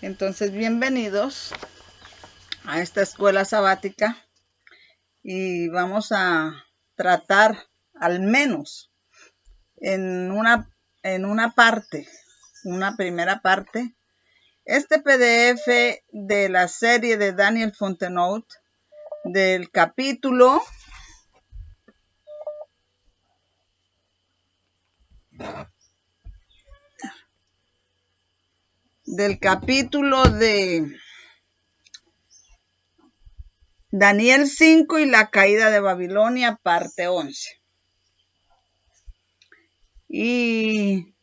Entonces, bienvenidos a esta escuela sabática y vamos a tratar al menos en una primera parte, este PDF de la serie de Daniel Fontenot del capítulo de Daniel 5 y la caída de Babilonia, parte 11. Y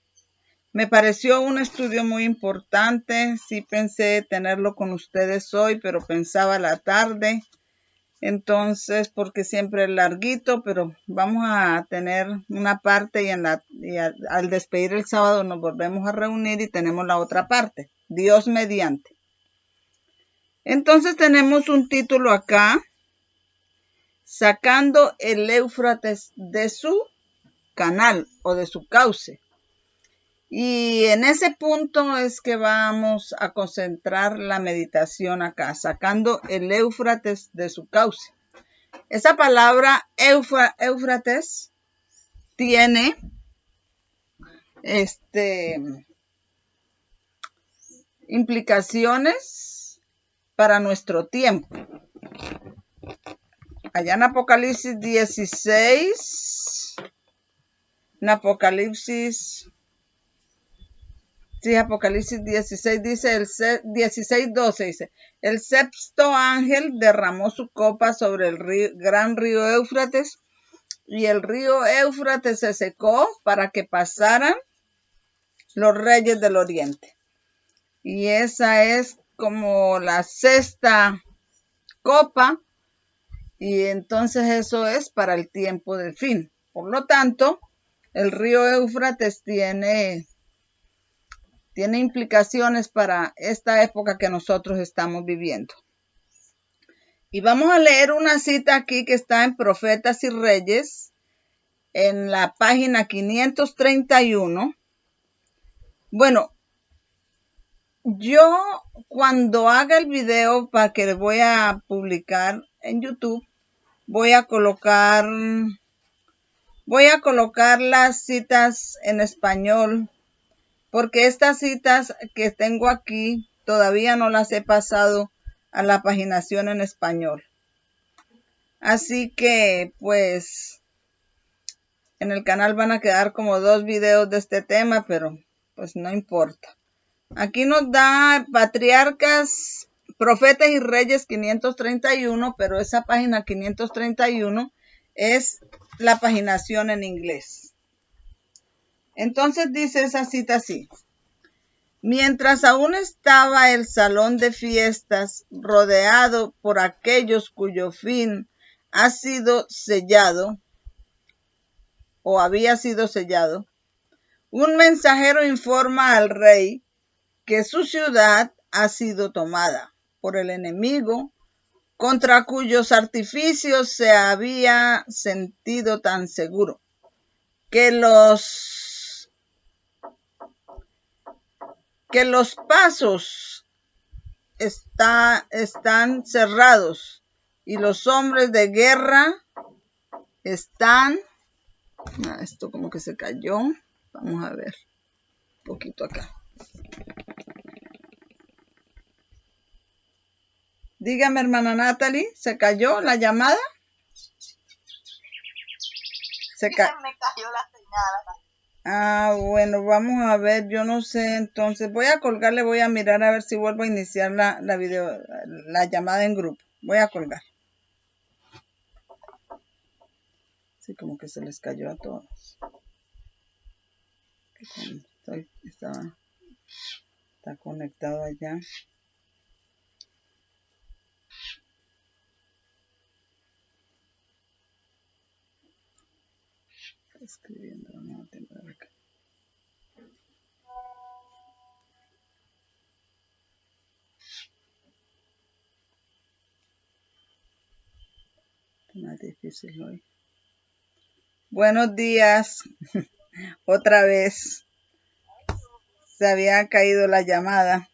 me pareció un estudio muy importante. Sí pensé tenerlo con ustedes hoy, pero pensaba la tarde. Entonces, porque siempre es larguito, pero vamos a tener una parte y al despedir el sábado nos volvemos a reunir y tenemos la otra parte, Dios mediante. Entonces tenemos un título acá, sacando el Éufrates de su canal o de su cauce. Y en ese punto es que vamos a concentrar la meditación acá, sacando el Éufrates de su cauce. Esa palabra Éufrates tiene implicaciones para nuestro tiempo. Allá en Apocalipsis 16, Apocalipsis 16 dice, 16:12 dice, el sexto ángel derramó su copa sobre el gran río Éufrates, y el río Éufrates se secó para que pasaran los reyes del oriente. Y esa es como la sexta copa, y entonces eso es para el tiempo del fin. Por lo tanto, el río Éufrates tiene implicaciones para esta época que nosotros estamos viviendo. Y vamos a leer una cita aquí que está en Profetas y Reyes, en la página 531. Bueno, yo cuando haga el video para que voy a publicar en YouTube, voy a colocar las citas en español, porque estas citas que tengo aquí todavía no las he pasado a la paginación en español. Así que, pues, en el canal van a quedar como 2 videos de este tema, pero pues no importa. Aquí nos da Patriarcas, Profetas y Reyes 531, pero esa página 531 es la paginación en inglés. Entonces dice esa cita así: mientras aún estaba el salón de fiestas rodeado por aquellos cuyo fin ha sido sellado o había sido sellado, un mensajero informa al rey que su ciudad ha sido tomada por el enemigo, contra cuyos artificios se había sentido tan seguro, que los pasos están cerrados y los hombres de guerra están... esto como que se cayó. Vamos a ver un poquito acá. Dígame, hermana Natalie, ¿se cayó la llamada? Me cayó la señal. Bueno, vamos a ver, yo no sé, entonces voy a colgarle, voy a mirar a ver si vuelvo a iniciar la llamada en grupo. Voy a colgar. Sí, como que se les cayó a todos. Está conectado allá. Está escribiendo, no tengo acá. Más difícil hoy. Buenos días. Otra vez. Se había caído la llamada.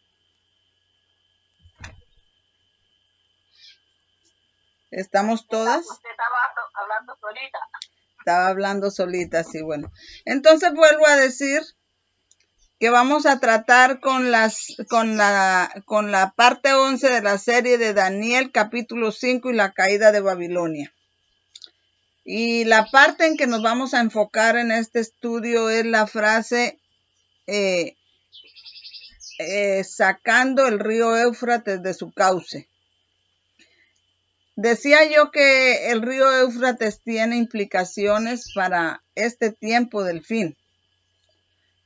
¿Estamos todas? Usted estaba hablando solita. Estaba hablando solita, sí, bueno. Entonces vuelvo a decir que vamos a tratar con la parte 11 de la serie de Daniel, capítulo 5 y la caída de Babilonia. Y la parte en que nos vamos a enfocar en este estudio es la frase sacando el río Éufrates de su cauce. Decía yo que el río Éufrates tiene implicaciones para este tiempo del fin.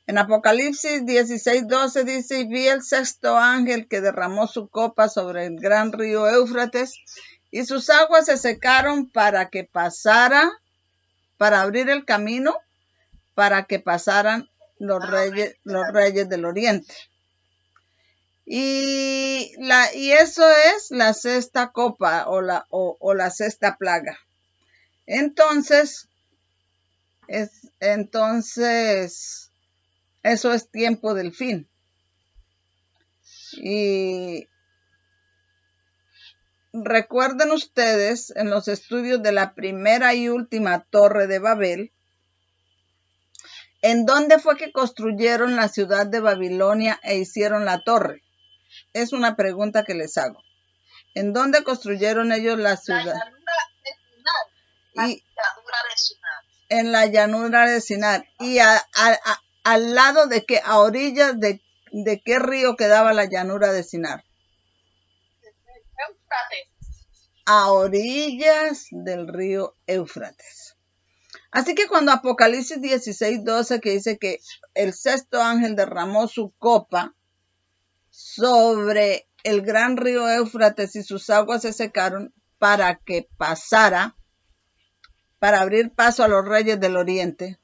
En Apocalipsis 16:12 dice, y vi el sexto ángel que derramó su copa sobre el gran río Éufrates, y sus aguas se secaron para que pasara, para abrir el camino, para que pasaran los reyes del oriente. Y eso es la sexta copa o la sexta plaga. Entonces, eso es tiempo del fin. Y recuerden ustedes en los estudios de la primera y última torre de Babel, ¿en dónde fue que construyeron la ciudad de Babilonia e hicieron la torre? Es una pregunta que les hago. ¿En dónde construyeron ellos la ciudad? La llanura de Sinar. En la llanura de Sinar. ¿Y al lado de qué? ¿A orillas de qué río quedaba la llanura de Sinar? Éufrates. A orillas del río Éufrates. Así que cuando Apocalipsis 16:12 que dice que el sexto ángel derramó su copa sobre el gran río Éufrates y sus aguas se secaron para que pasara, para abrir paso a los reyes del oriente,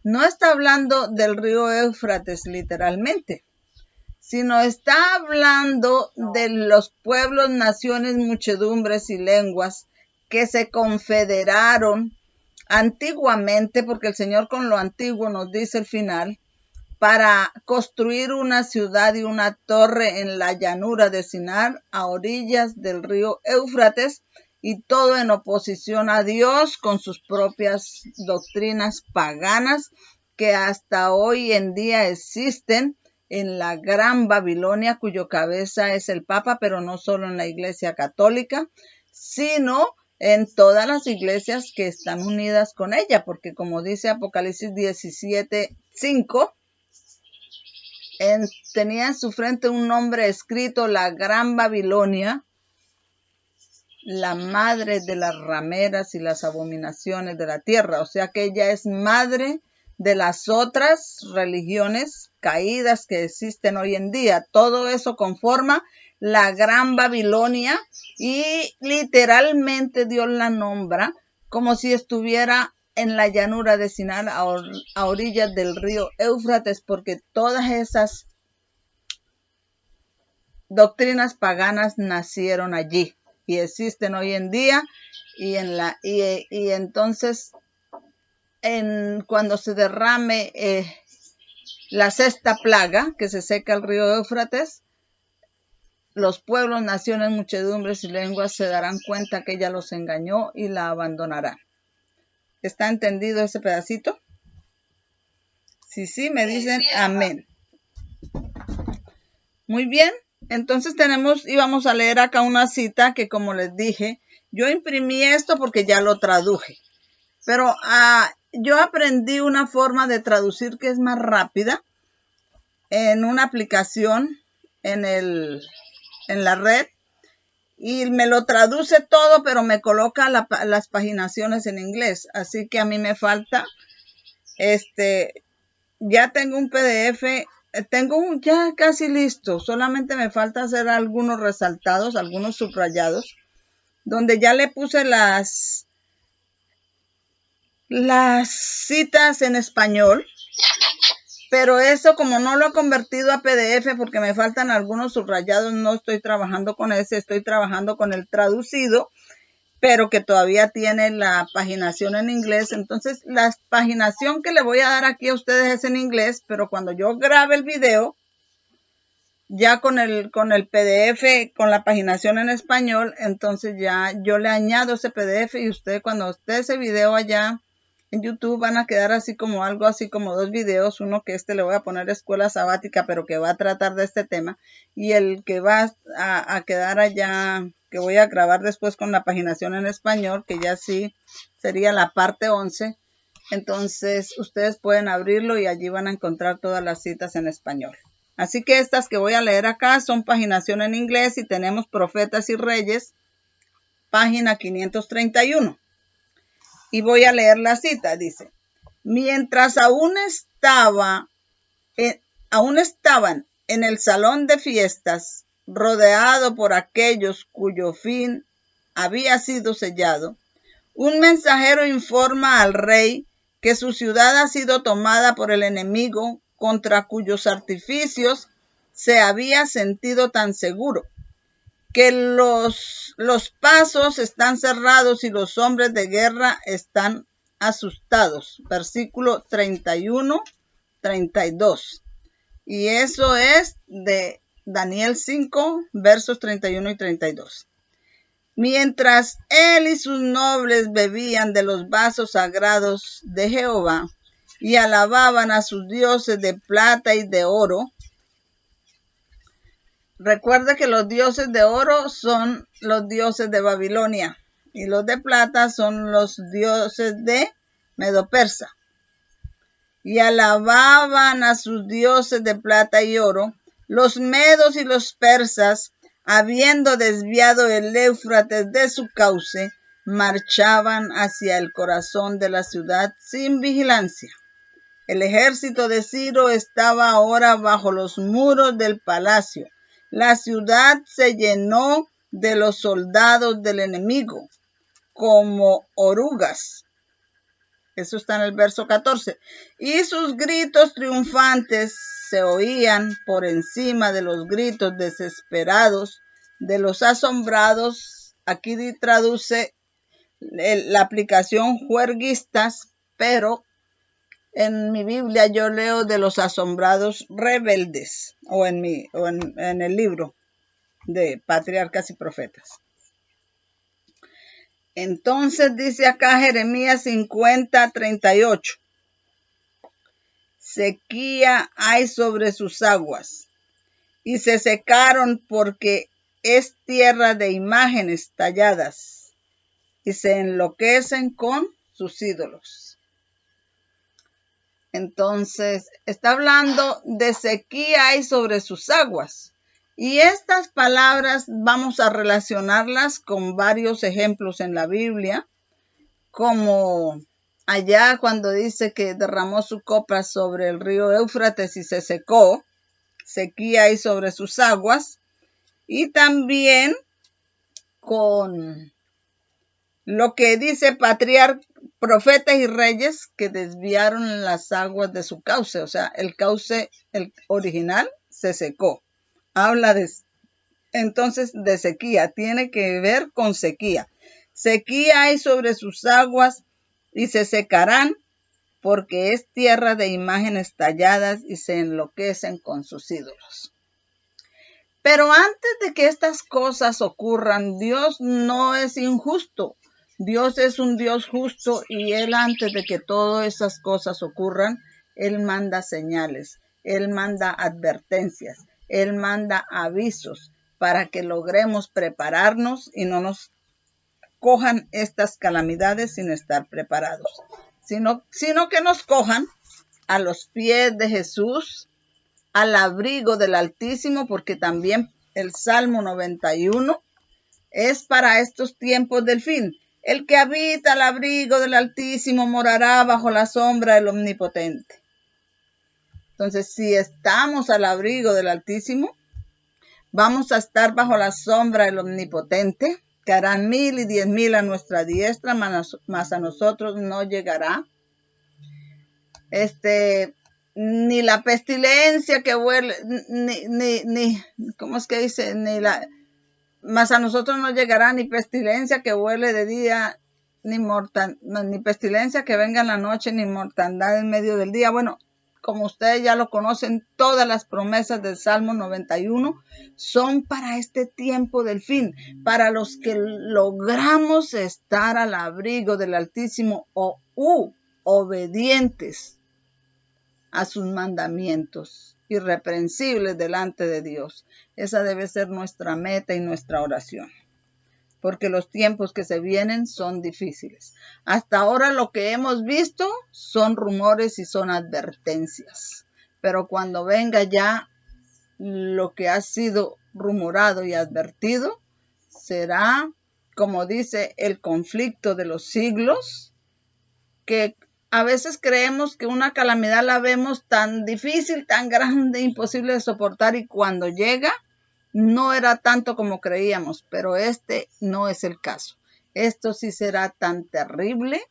no está hablando del río Éufrates literalmente, sino está hablando de los pueblos, naciones, muchedumbres y lenguas que se confederaron antiguamente, porque el Señor con lo antiguo nos dice el final, para construir una ciudad y una torre en la llanura de Sinar, a orillas del río Éufrates, y todo en oposición a Dios con sus propias doctrinas paganas que hasta hoy en día existen en la Gran Babilonia, cuyo cabeza es el Papa, pero no solo en la Iglesia Católica, sino en todas las iglesias que están unidas con ella, porque como dice Apocalipsis 17:5, tenía en su frente un nombre escrito, la Gran Babilonia, la madre de las rameras y las abominaciones de la tierra. O sea que ella es madre de las otras religiones caídas que existen hoy en día. Todo eso conforma la Gran Babilonia y literalmente Dios la nombra como si estuviera en la llanura de Sinar a orillas del río Éufrates, porque todas esas doctrinas paganas nacieron allí y existen hoy en día y entonces cuando se derrame la sexta plaga, que se seca el río Éufrates, los pueblos, naciones, muchedumbres y lenguas se darán cuenta que ella los engañó y la abandonarán. ¿Está entendido ese pedacito? Sí, me dicen amén. Muy bien, entonces íbamos a leer acá una cita que, como les dije, yo imprimí esto porque ya lo traduje, pero yo aprendí una forma de traducir que es más rápida en una aplicación en la red, y me lo traduce todo, pero me coloca las paginaciones en inglés. Así que a mí me falta, ya tengo un PDF, ya casi listo. Solamente me falta hacer algunos resaltados, algunos subrayados, donde ya le puse las citas en español. Pero eso, como no lo he convertido a PDF porque me faltan algunos subrayados, no estoy trabajando con ese, estoy trabajando con el traducido, pero que todavía tiene la paginación en inglés. Entonces, la paginación que le voy a dar aquí a ustedes es en inglés, pero cuando yo grabe el video, ya con el PDF, con la paginación en español, entonces ya yo le añado ese PDF y usted cuando esté ese video allá en YouTube van a quedar así como algo así como dos videos, uno que le voy a poner escuela sabática, pero que va a tratar de este tema, y el que va a quedar allá, que voy a grabar después con la paginación en español, que ya sí sería la parte 11. Entonces ustedes pueden abrirlo y allí van a encontrar todas las citas en español. Así que estas que voy a leer acá son paginación en inglés y tenemos Profetas y Reyes, página 531. Y voy a leer la cita, dice: mientras aún estaban en el salón de fiestas, rodeado por aquellos cuyo fin había sido sellado, un mensajero informa al rey que su ciudad ha sido tomada por el enemigo contra cuyos artificios se había sentido tan seguro, que los pasos están cerrados y los hombres de guerra están asustados. Versículo 31, 32. Y eso es de Daniel 5, versos 31 y 32. Mientras él y sus nobles bebían de los vasos sagrados de Jehová y alababan a sus dioses de plata y de oro. Recuerda que los dioses de oro son los dioses de Babilonia y los de plata son los dioses de Medo-Persa. Y alababan a sus dioses de plata y oro. Los medos y los persas, habiendo desviado el Éufrates de su cauce, marchaban hacia el corazón de la ciudad sin vigilancia. El ejército de Ciro estaba ahora bajo los muros del palacio. La ciudad se llenó de los soldados del enemigo, como orugas. Eso está en el verso 14. Y sus gritos triunfantes se oían por encima de los gritos desesperados de los asombrados. Aquí traduce la aplicación juerguistas, pero en mi Biblia yo leo de los asombrados rebeldes, o en el libro de Patriarcas y Profetas. Entonces dice acá Jeremías 50, 38. Sequía hay sobre sus aguas, y se secaron porque es tierra de imágenes talladas, y se enloquecen con sus ídolos. Entonces, está hablando de sequía hay sobre sus aguas. Y estas palabras vamos a relacionarlas con varios ejemplos en la Biblia, como allá cuando dice que derramó su copa sobre el río Éufrates y se secó, sequía hay sobre sus aguas, y también con lo que dice Profetas y Reyes, que desviaron las aguas de su cauce, o sea, el cauce el original se secó. Habla entonces de sequía, tiene que ver con sequía. Sequía hay sobre sus aguas y se secarán porque es tierra de imágenes talladas y se enloquecen con sus ídolos. Pero antes de que estas cosas ocurran, Dios no es injusto. Dios es un Dios justo y Él, antes de que todas esas cosas ocurran, Él manda señales, Él manda advertencias, Él manda avisos para que logremos prepararnos y no nos cojan estas calamidades sin estar preparados, sino que nos cojan a los pies de Jesús, al abrigo del Altísimo, porque también el Salmo 91 es para estos tiempos del fin. El que habita al abrigo del Altísimo morará bajo la sombra del Omnipotente. Entonces, si estamos al abrigo del Altísimo, vamos a estar bajo la sombra del Omnipotente, que harán 1000 y 10,000 a nuestra diestra, mas a nosotros no llegará. Ni la pestilencia que huele, ¿cómo es que dice? Mas a nosotros no llegará ni pestilencia que huele de día, ni pestilencia que venga en la noche, ni mortandad en medio del día. Bueno, como ustedes ya lo conocen, todas las promesas del Salmo 91 son para este tiempo del fin, para los que logramos estar al abrigo del Altísimo obedientes a sus mandamientos, irreprensibles delante de Dios. Esa debe ser nuestra meta y nuestra oración, porque los tiempos que se vienen son difíciles. Hasta ahora lo que hemos visto son rumores y son advertencias, pero cuando venga ya lo que ha sido rumorado y advertido, será, como dice, el conflicto de los siglos, que a veces creemos que una calamidad la vemos tan difícil, tan grande, imposible de soportar, y cuando llega, no era tanto como creíamos, pero este no es el caso. Esto sí será tan terrible,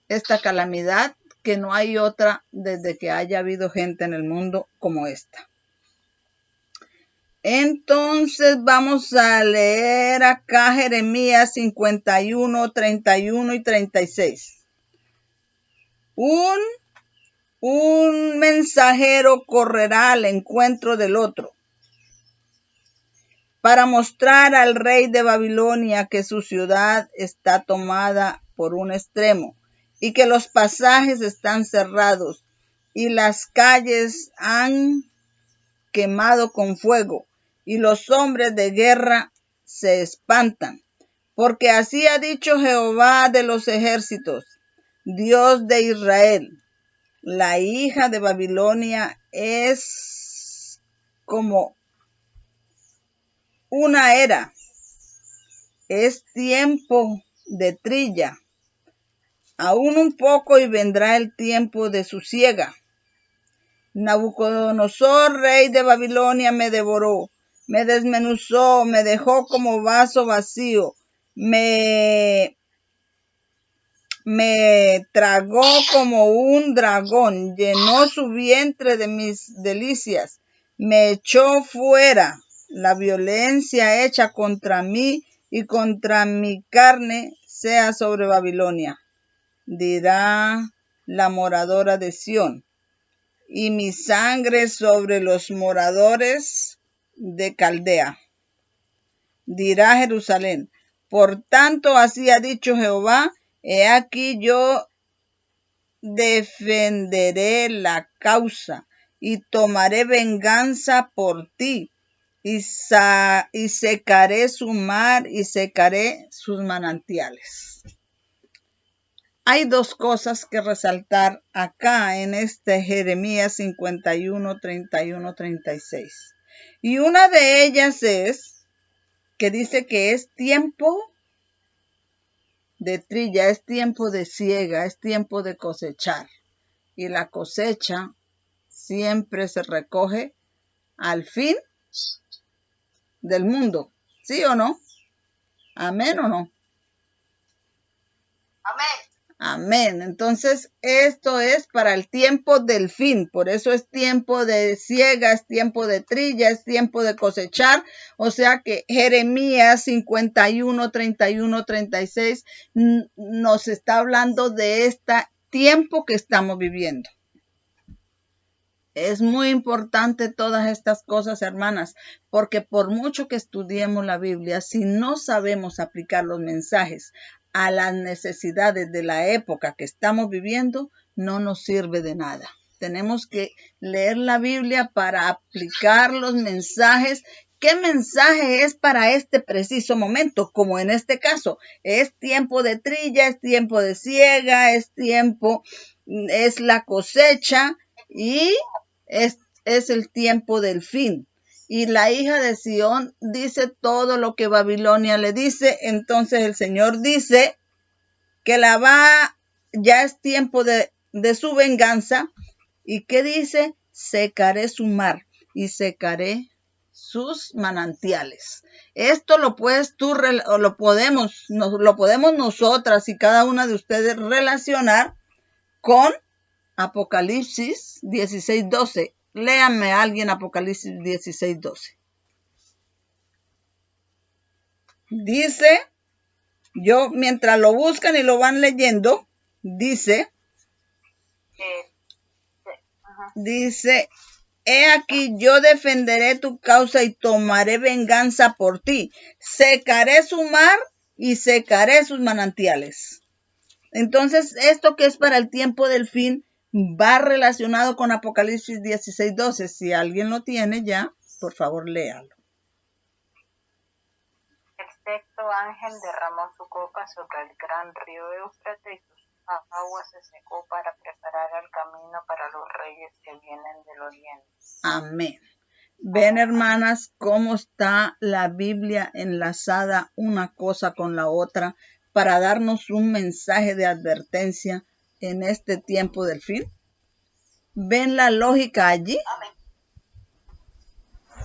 esta calamidad, que no hay otra desde que haya habido gente en el mundo como esta. Entonces vamos a leer acá Jeremías 51, 31 y 36. Un mensajero correrá al encuentro del otro para mostrar al rey de Babilonia que su ciudad está tomada por un extremo y que los pasajes están cerrados y las calles han quemado con fuego y los hombres de guerra se espantan. Porque así ha dicho Jehová de los ejércitos, Dios de Israel: la hija de Babilonia es como una era, es tiempo de trilla, aún un poco y vendrá el tiempo de su siega. Nabucodonosor, rey de Babilonia, me devoró, me desmenuzó, me dejó como vaso vacío, me tragó como un dragón, llenó su vientre de mis delicias, me echó fuera. La violencia hecha contra mí y contra mi carne sea sobre Babilonia, dirá la moradora de Sión, y mi sangre sobre los moradores de Caldea, dirá Jerusalén. Por tanto, así ha dicho Jehová: he aquí yo defenderé la causa y tomaré venganza por ti, y secaré su mar y secaré sus manantiales. Hay dos cosas que resaltar acá en este Jeremías 51, 31, 36. Y una de ellas es que dice que es tiempo de trilla, es tiempo de siega, es tiempo de cosechar. Y la cosecha siempre se recoge al fin del mundo. ¿Sí o no? ¿Amén o no? Amén. Amén. Entonces, esto es para el tiempo del fin. Por eso es tiempo de siega, es tiempo de trilla, es tiempo de cosechar. O sea que Jeremías 51, 31, 36 nos está hablando de este tiempo que estamos viviendo. Es muy importante todas estas cosas, hermanas, porque por mucho que estudiemos la Biblia, si no sabemos aplicar los mensajes a las necesidades de la época que estamos viviendo, no nos sirve de nada. Tenemos que leer la Biblia para aplicar los mensajes. ¿Qué mensaje es para este preciso momento? Como en este caso, es tiempo de trilla, es tiempo de siega, es la cosecha y es el tiempo del fin. Y la hija de Sión dice todo lo que Babilonia le dice. Entonces el Señor dice que ya es tiempo de su venganza. ¿Y qué dice? Secaré su mar y secaré sus manantiales. Esto lo puedes tú, o lo podemos nosotras y cada una de ustedes relacionar con Apocalipsis 16:12. Léanme a alguien Apocalipsis 16:12. Dice, mientras lo buscan y lo van leyendo, dice, Dice, he aquí yo defenderé tu causa y tomaré venganza por ti. Secaré su mar y secaré sus manantiales. Entonces, esto que es para el tiempo del fin va relacionado con Apocalipsis 16:12. Si alguien lo tiene ya, por favor, léalo. El sexto ángel derramó su copa sobre el gran río Éufrates y sus aguas se secó para preparar el camino para los reyes que vienen del oriente. Amén. Ven, hermanas, cómo está la Biblia enlazada una cosa con la otra para darnos un mensaje de advertencia en este tiempo del fin. ¿Ven la lógica allí? Amén.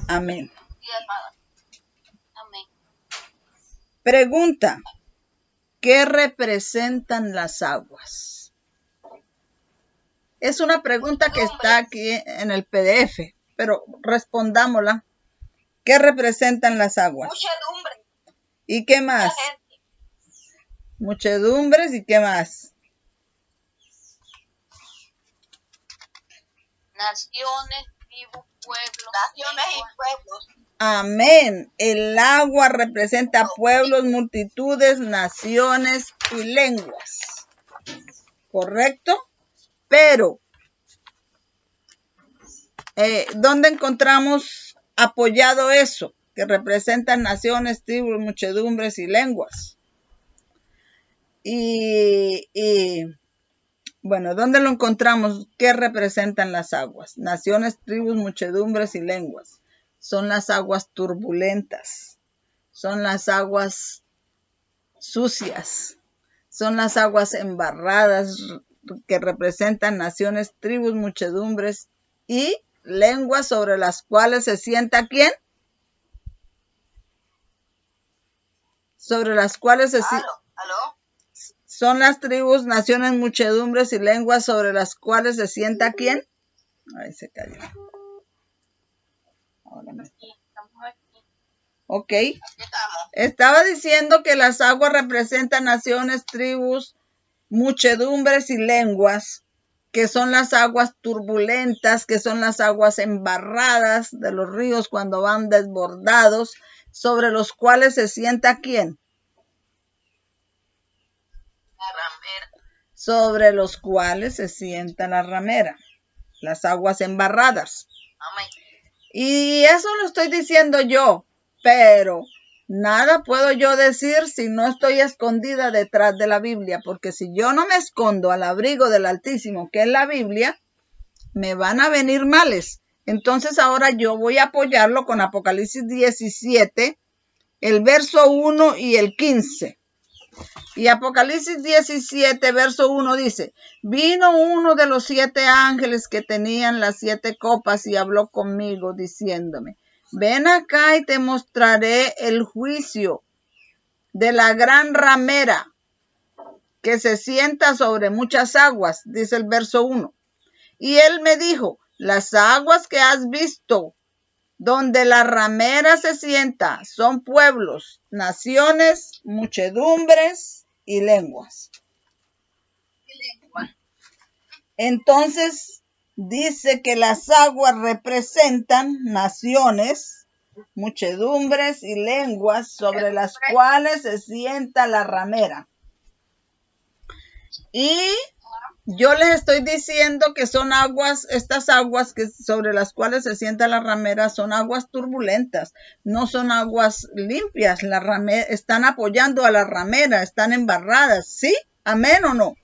Amén. Sí, hermana. Amén. Pregunta, ¿qué representan las aguas? Es una pregunta que está aquí en el PDF, pero respondámosla. ¿Qué representan las aguas? Muchedumbre. ¿Y qué más? Mucha gente. Muchedumbres y qué más. Naciones, tribus, pueblos. Naciones y pueblos. Amén. El agua representa pueblos, multitudes, naciones y lenguas. ¿Correcto? Pero, ¿dónde encontramos apoyado eso? Que representan naciones, tribus, muchedumbres y lenguas. Bueno, ¿dónde lo encontramos? ¿Qué representan las aguas? Naciones, tribus, muchedumbres y lenguas. Son las aguas turbulentas. Son las aguas sucias. Son las aguas embarradas que representan naciones, tribus, muchedumbres y lenguas sobre las cuales se sienta ¿quién? Sobre las cuales se sienta. ¿Aló? Son las tribus, naciones, muchedumbres y lenguas sobre las cuales se sienta ¿quién? Ahí se cayó. Ahora me... Ok. Aquí estamos. Estaba diciendo que las aguas representan naciones, tribus, muchedumbres y lenguas, que son las aguas turbulentas, que son las aguas embarradas de los ríos cuando van desbordados, sobre los cuales se sienta ¿quién? La ramera. Sobre los cuales se sienta la ramera, las aguas embarradas. Amén. Y eso lo estoy diciendo yo, pero nada puedo yo decir si no estoy escondida detrás de la Biblia, porque si yo no me escondo al abrigo del Altísimo, que es la Biblia, me van a venir males. Entonces ahora yo voy a apoyarlo con Apocalipsis 17, el verso 1 y el 15. Y Apocalipsis 17, verso 1 dice, vino uno de los 7 ángeles que tenían las 7 copas y habló conmigo diciéndome, ven acá y te mostraré el juicio de la gran ramera que se sienta sobre muchas aguas, dice el verso 1. Y él me dijo, las aguas que has visto, donde la ramera se sienta, son pueblos, naciones, muchedumbres y lenguas. Entonces dice que las aguas representan naciones, muchedumbres y lenguas sobre las cuales se sienta la ramera. Y yo les estoy diciendo que son aguas, estas aguas que sobre las cuales se sienta la ramera son aguas turbulentas, no son aguas limpias. La ramera, están apoyando a la ramera, están embarradas, ¿sí? ¿Amén o no?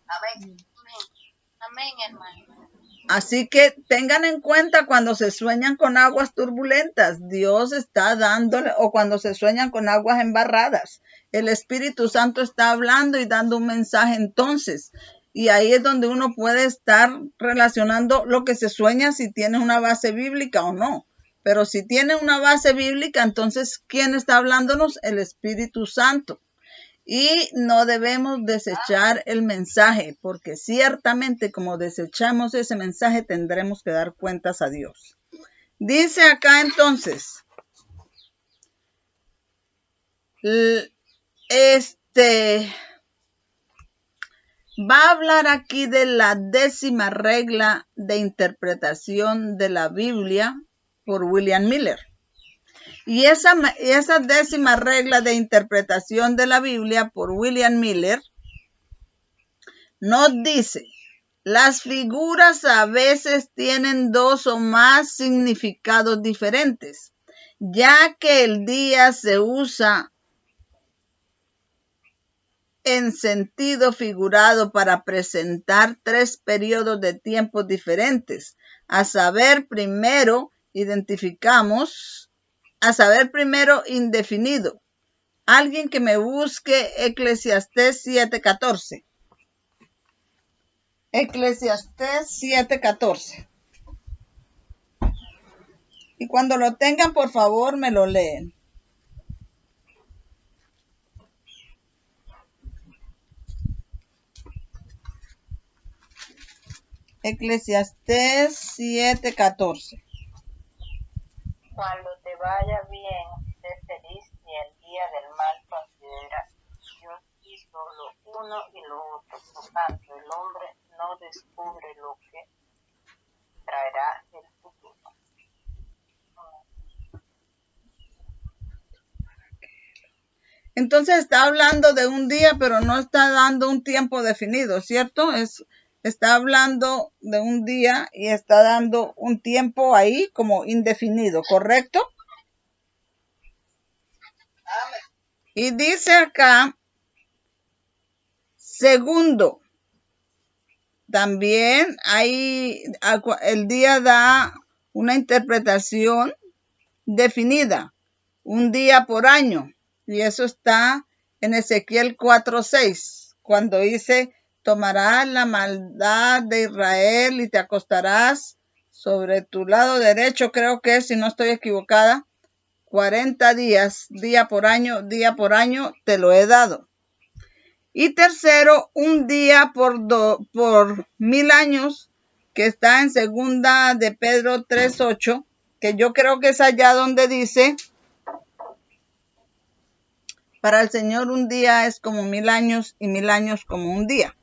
Amén. Amén, hermano. Así que tengan en cuenta cuando se sueñan con aguas turbulentas, Dios está dándole, o cuando se sueñan con aguas embarradas, el Espíritu Santo está hablando y dando un mensaje entonces. Y ahí es donde uno puede estar relacionando lo que se sueña si tiene una base bíblica o no. Pero si tiene una base bíblica, entonces, ¿quién está hablándonos? El Espíritu Santo. Y no debemos desechar el mensaje, porque ciertamente como desechamos ese mensaje tendremos que dar cuentas a Dios. Dice acá entonces, va a hablar aquí de la 10ª regla de interpretación de la Biblia por William Miller. Y esa 10ª regla de interpretación de la Biblia por William Miller nos dice: las figuras a veces tienen 2 o más significados diferentes, ya que el día se usa en sentido figurado para presentar 3 periodos de tiempo diferentes. A saber, primero indefinido. Alguien que me busque Eclesiastés 7:14. Eclesiastés 7:14. Y cuando lo tengan, por favor, me lo leen. Eclesiastés 7:14. Cuando te vaya bien, sé feliz, y el día del mal considera: Dios hizo lo uno y lo otro. Por tanto, el hombre no descubre lo que traerá el futuro. Entonces está hablando de un día, pero no está dando un tiempo definido, ¿cierto? Está hablando de un día y está dando un tiempo ahí como indefinido, ¿correcto? Y dice acá, segundo, también el día da una interpretación definida, un día por año. Y eso está en Ezequiel 4:6, cuando dice: tomarás la maldad de Israel y te acostarás sobre tu lado derecho, creo que es, si no estoy equivocada, 40 días, día por año, te lo he dado. Y tercero, un día por 1000 años, que está en 2 de Pedro 3:8, que yo creo que es allá donde dice: para el Señor un día es como 1000 años y 1000 años como un día.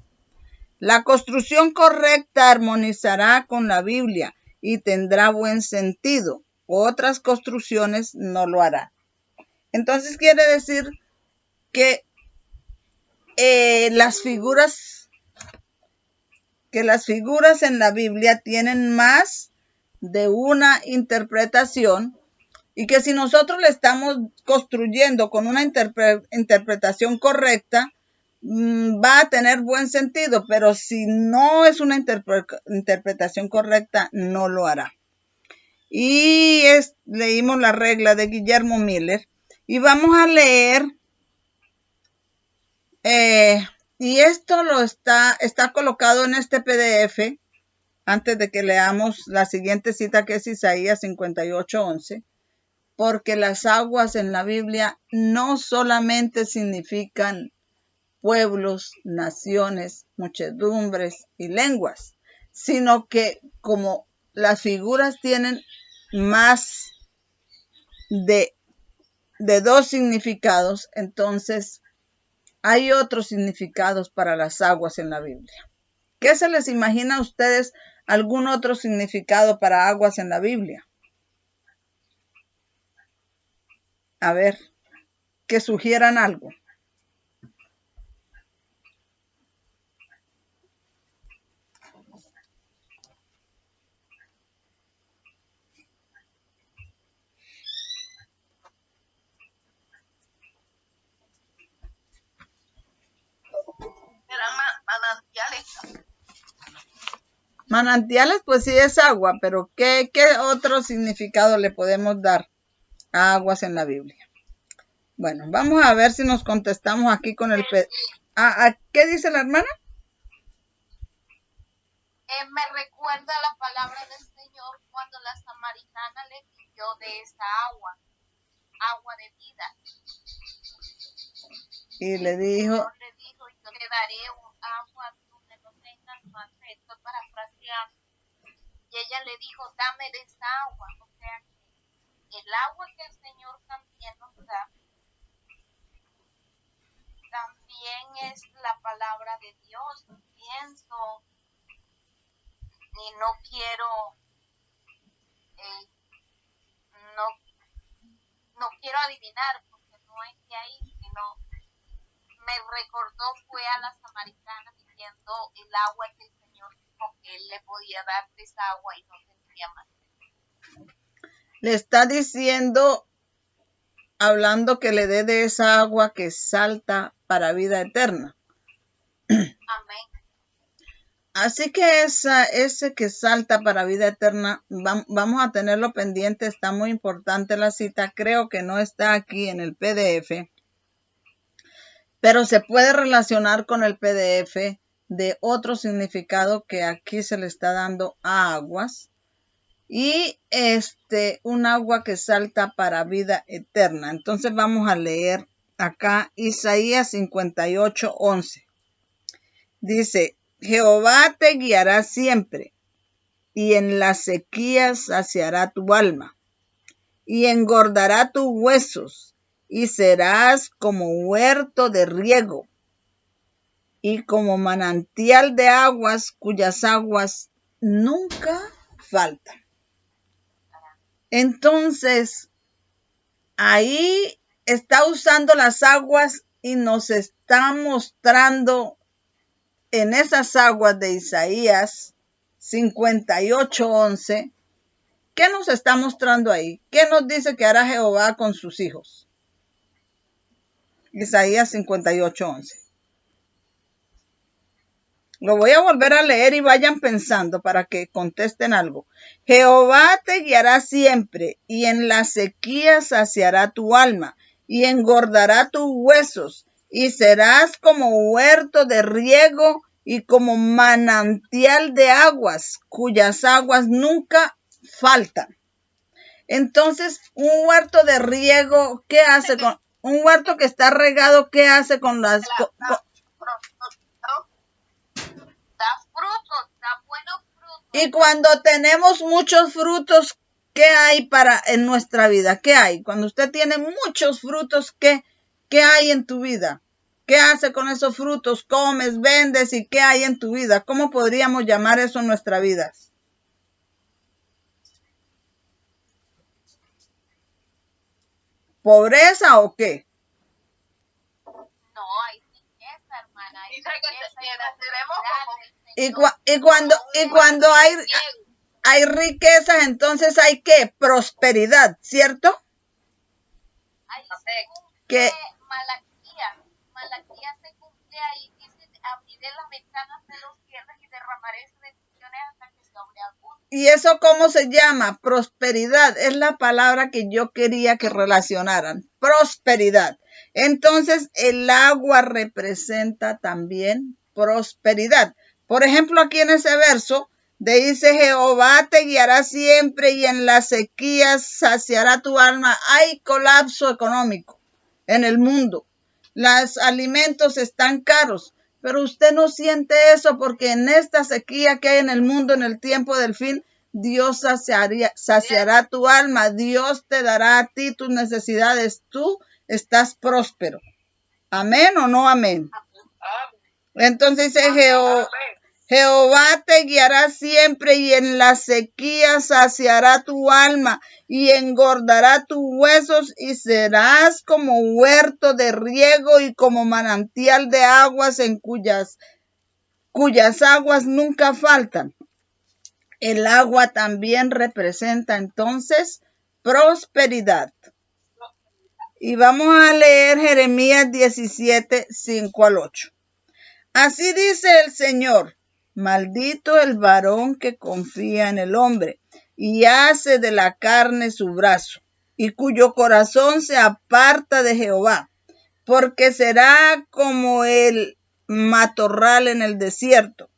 La construcción correcta armonizará con la Biblia y tendrá buen sentido. Otras construcciones no lo harán. Entonces quiere decir que las figuras en la Biblia tienen más de una interpretación, y que si nosotros le estamos construyendo con una interpretación correcta, va a tener buen sentido, pero si no es una interpretación correcta, no lo hará. Y leímos la regla de Guillermo Miller, y vamos a leer, y esto está colocado en este PDF, antes de que leamos la siguiente cita, que es Isaías 58:11. Porque las aguas en la Biblia no solamente significan pueblos, naciones, muchedumbres y lenguas, sino que como las figuras tienen más de 2 significados, entonces hay otros significados para las aguas en la Biblia. ¿Qué se les imagina a ustedes algún otro significado para aguas en la Biblia? A ver, que sugieran algo. Eran manantiales. Manantiales, pues sí es agua, pero ¿qué otro significado le podemos dar a aguas en la Biblia? Bueno, vamos a ver si nos contestamos aquí con el... ¿Qué dice la hermana? Me recuerda la palabra del Señor cuando la samaritana le pidió de esa agua de vida. Y le dijo: El Señor le dijo: yo te daré un agua donde no tengas más sed. Estoy parafraseando. Y ella le dijo: dame de esa agua. O sea que el agua que el Señor también nos da también es la palabra de Dios. Pienso y no quiero, no, no quiero adivinar, porque no es de ahí, sino me recordó fue a la samaritana diciendo el agua que el Señor dijo que Él le podía dar de esa agua y no tendría más. Le está diciendo, hablando que le dé de esa agua que salta para vida eterna. Amén. Así que ese que salta para vida eterna, vamos a tenerlo pendiente, está muy importante la cita, creo que no está aquí en el PDF, pero se puede relacionar con el PDF de otro significado que aquí se le está dando a aguas. Y un agua que salta para vida eterna. Entonces vamos a leer acá Isaías 58:11. Dice, Jehová te guiará siempre, y en las sequías saciará tu alma, y engordará tus huesos, y serás como huerto de riego, y como manantial de aguas cuyas aguas nunca faltan. Entonces, ahí está usando las aguas y nos está mostrando en esas aguas de Isaías 58:11. ¿Qué nos está mostrando ahí? ¿Qué nos dice que hará Jehová con sus hijos? Isaías 58:11. Lo voy a volver a leer y vayan pensando para que contesten algo. Jehová te guiará siempre, y en la sequía saciará tu alma, y engordará tus huesos, y serás como huerto de riego y como manantial de aguas, cuyas aguas nunca faltan. Entonces, un huerto de riego, ¿qué hace con un huerto que está regado? ¿Qué hace con las Da frutos, da buenos frutos. Y cuando tenemos muchos frutos, ¿qué hay en nuestra vida? ¿Qué hay? Cuando usted tiene muchos frutos, ¿qué hay en tu vida? ¿Qué hace con esos frutos? ¿Comes, vendes y qué hay en tu vida? ¿Cómo podríamos llamar eso en nuestra vida? ¿Pobreza o qué? No, hay riqueza, hermana. Hay riqueza, y cuando hay riquezas, entonces hay ¿qué? Prosperidad, ¿cierto? Ahí se Que Malaquías se cumple ahí, dice, abriré las ventanas de los cielos y derramaré bendiciones hasta que sobreabunde. ¿Y eso cómo se llama? Prosperidad. Es la palabra que yo quería que relacionaran. Prosperidad. Entonces, el agua representa también prosperidad. Por ejemplo, aquí en ese verso dice, Jehová te guiará siempre y en las sequías saciará tu alma. Hay colapso económico en el mundo. Los alimentos están caros. Pero usted no siente eso porque en esta sequía que hay en el mundo, en el tiempo del fin, Dios saciará tu alma. Dios te dará a ti tus necesidades. Tú estás próspero. ¿Amén o no amén? Entonces dice Jehová te guiará siempre y en la sequía saciará tu alma y engordará tus huesos y serás como huerto de riego y como manantial de aguas en cuyas aguas nunca faltan. El agua también representa entonces prosperidad. Y vamos a leer Jeremías 17:5-8. Así dice el Señor. Maldito el varón que confía en el hombre y hace de la carne su brazo, y cuyo corazón se aparta de Jehová, porque será como el matorral en el desierto,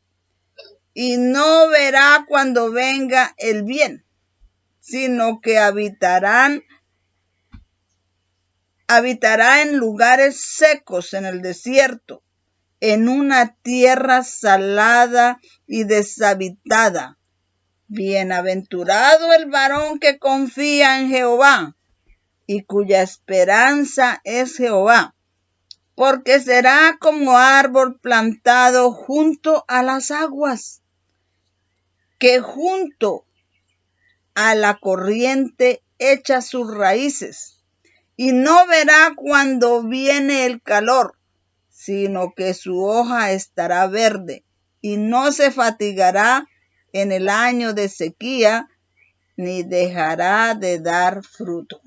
y no verá cuando venga el bien, sino que habitará en lugares secos en el desierto, en una tierra salada y deshabitada. Bienaventurado el varón que confía en Jehová y cuya esperanza es Jehová, porque será como árbol plantado junto a las aguas, que junto a la corriente echa sus raíces, y no verá cuando viene el calor, sino que su hoja estará verde, y no se fatigará en el año de sequía, ni dejará de dar fruto.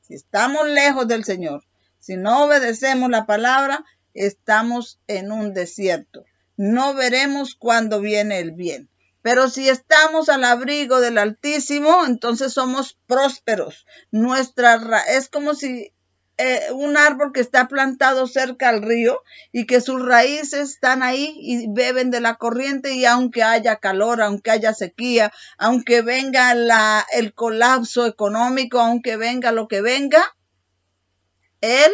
Si estamos lejos del Señor, si no obedecemos la palabra, estamos en un desierto. No veremos cuándo viene el bien. Pero si estamos al abrigo del Altísimo, entonces somos prósperos. Es como si un árbol que está plantado cerca al río y que sus raíces están ahí y beben de la corriente, y aunque haya calor, aunque haya sequía, aunque venga el colapso económico, aunque venga lo que venga, él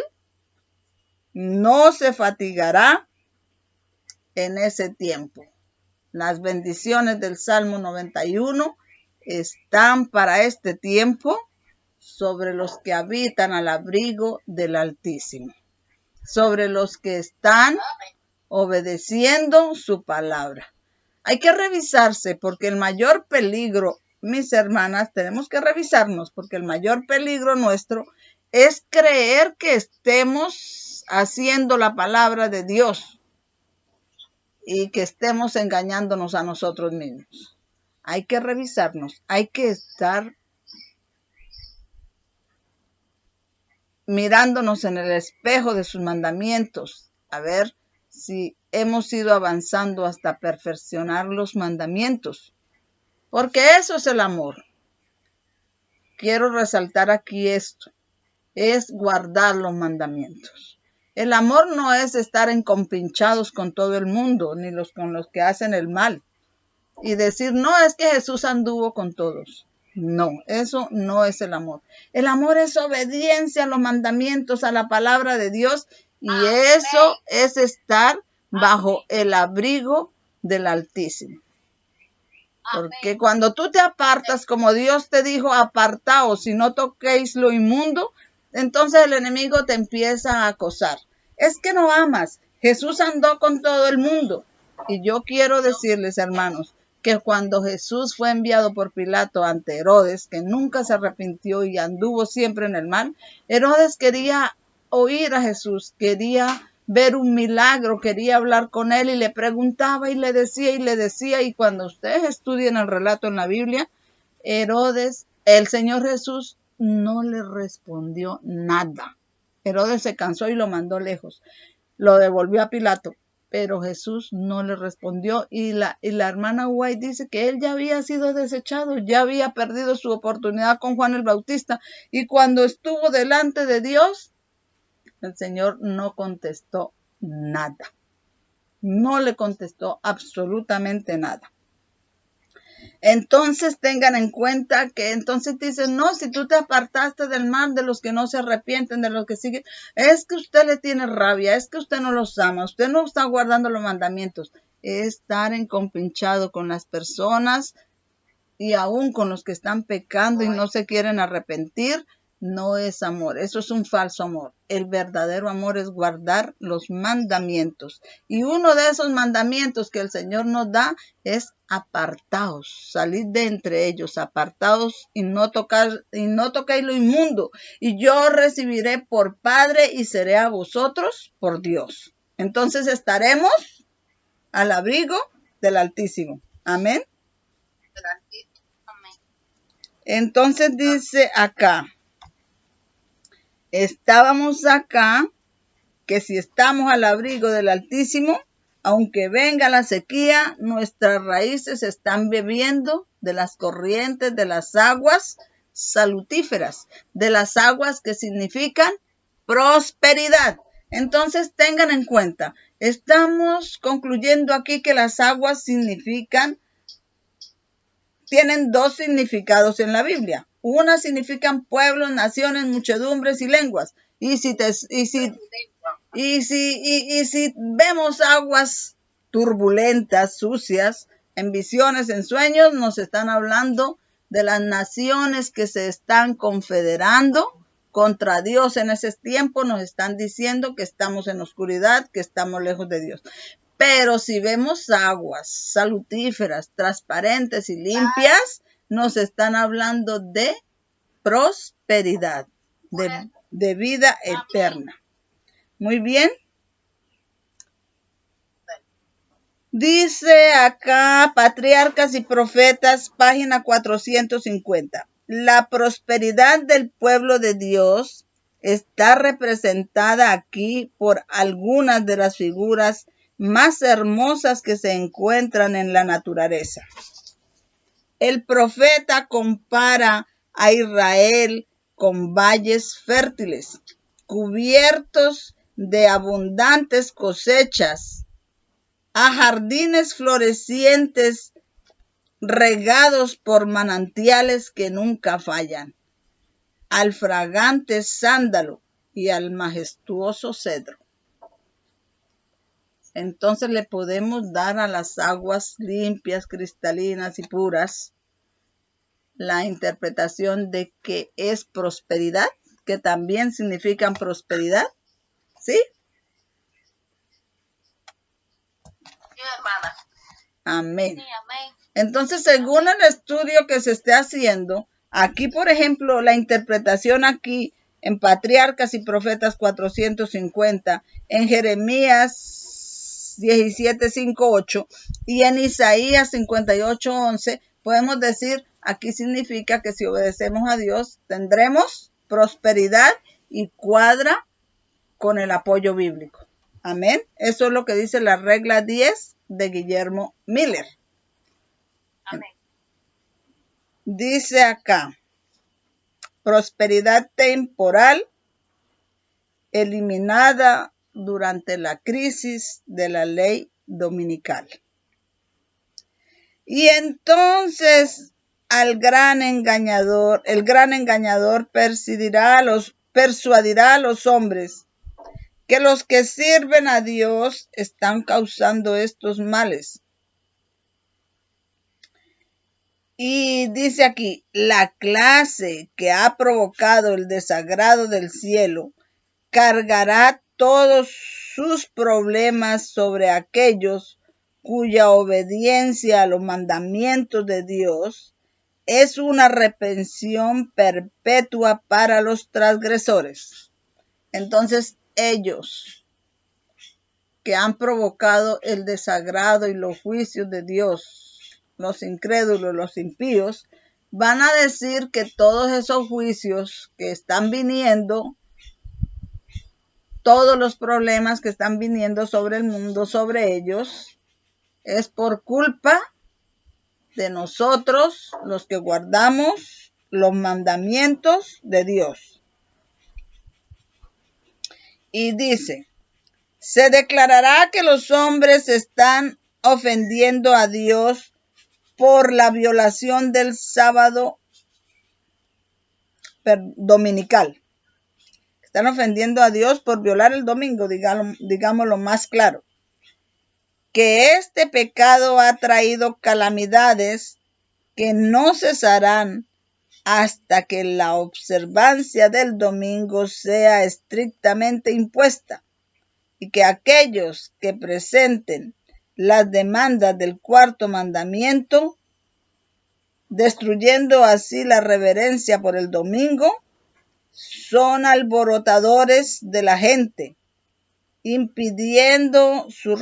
no se fatigará en ese tiempo. Las bendiciones del Salmo 91 están para este tiempo sobre los que habitan al abrigo del Altísimo, sobre los que están obedeciendo su palabra. Hay que revisarse, porque el mayor peligro, mis hermanas, tenemos que revisarnos, porque el mayor peligro nuestro es creer que estemos haciendo la palabra de Dios y que estemos engañándonos a nosotros mismos. Hay que revisarnos, hay que estar mirándonos en el espejo de sus mandamientos, a ver si hemos ido avanzando hasta perfeccionar los mandamientos, porque eso es el amor. Quiero resaltar aquí esto, es guardar los mandamientos. El amor no es estar encompinchados con todo el mundo, ni con los que hacen el mal, y decir, no, es que Jesús anduvo con todos. No, eso no es el amor. El amor es obediencia a los mandamientos, a la palabra de Dios, y eso es estar bajo el abrigo del Altísimo. Porque cuando tú te apartas, como Dios te dijo, apartaos y no toquéis lo inmundo, entonces el enemigo te empieza a acosar. Es que no amas. Jesús andó con todo el mundo. Y yo quiero decirles, hermanos, que cuando Jesús fue enviado por Pilato ante Herodes, que nunca se arrepintió y anduvo siempre en el mal, Herodes quería oír a Jesús, quería ver un milagro, quería hablar con él, y le preguntaba y le decía, y cuando ustedes estudien el relato en la Biblia, Herodes, el Señor Jesús no le respondió nada. Herodes se cansó y lo mandó lejos, lo devolvió a Pilato, pero Jesús no le respondió, y la hermana White dice que él ya había sido desechado, ya había perdido su oportunidad con Juan el Bautista, y cuando estuvo delante de Dios, el Señor no contestó nada. No le contestó absolutamente nada. Entonces tengan en cuenta que entonces dicen, no, si tú te apartaste del mal, de los que no se arrepienten, de los que siguen, es que usted le tiene rabia, es que usted no los ama, usted no está guardando los mandamientos. Es estar encompinchado con las personas y aún con los que están pecando y no se quieren arrepentir. No es amor, eso es un falso amor. El verdadero amor es guardar los mandamientos. Y uno de esos mandamientos que el Señor nos da es apartaos, salid de entre ellos, apartaos y no toquéis lo inmundo. Y yo recibiré por Padre y seré a vosotros por Dios. Entonces estaremos al abrigo del Altísimo. Amén. Entonces dice acá, estábamos acá, que si estamos al abrigo del Altísimo, aunque venga la sequía, nuestras raíces están bebiendo de las corrientes de las aguas salutíferas, de las aguas que significan prosperidad. Entonces tengan en cuenta, estamos concluyendo aquí que las aguas tienen dos significados en la Biblia. Una significan pueblos, naciones, muchedumbres y lenguas. Y si vemos aguas turbulentas, sucias, en visiones, en sueños, nos están hablando de las naciones que se están confederando contra Dios en ese tiempo nos están diciendo que estamos en oscuridad, que estamos lejos de Dios. Pero si vemos aguas salutíferas, transparentes y limpias, nos están hablando de prosperidad, de vida eterna. Muy bien. Dice acá, Patriarcas y Profetas, página 450. La prosperidad del pueblo de Dios está representada aquí por algunas de las figuras más hermosas que se encuentran en la naturaleza. El profeta compara a Israel con valles fértiles, cubiertos de abundantes cosechas, a jardines florecientes regados por manantiales que nunca fallan, al fragante sándalo y al majestuoso cedro. Entonces le podemos dar a las aguas limpias, cristalinas y puras la interpretación de que es prosperidad, que también significan prosperidad, ¿sí? Sí, hermana. Amén. Sí, amén. Entonces, según el estudio que se esté haciendo, aquí, por ejemplo, la interpretación aquí en Patriarcas y Profetas 450, en Jeremías 17:5-8 y en Isaías 58:11, podemos decir, aquí significa que si obedecemos a Dios, tendremos prosperidad y cuadra con el apoyo bíblico. Amén. Eso es lo que dice la regla 10 de Guillermo Miller. Amén. Dice acá, prosperidad temporal eliminada durante la crisis de la ley dominical. Y entonces el gran engañador persuadirá a los hombres que los que sirven a Dios están causando estos males. Y dice aquí, la clase que ha provocado el desagrado del cielo cargará todos sus problemas sobre aquellos cuya obediencia a los mandamientos de Dios es una reprensión perpetua para los transgresores. Entonces, ellos que han provocado el desagrado y los juicios de Dios, los incrédulos, los impíos, van a decir que todos esos juicios que están viniendo, todos los problemas que están viniendo sobre el mundo, sobre ellos, es por culpa de nosotros, los que guardamos los mandamientos de Dios. Y dice, se declarará que los hombres están ofendiendo a Dios por la violación del sábado dominical. Están ofendiendo a Dios por violar el domingo, digámoslo más claro. Que este pecado ha traído calamidades que no cesarán hasta que la observancia del domingo sea estrictamente impuesta y que aquellos que presenten las demandas del cuarto mandamiento, destruyendo así la reverencia por el domingo, son alborotadores de la gente, impidiendo su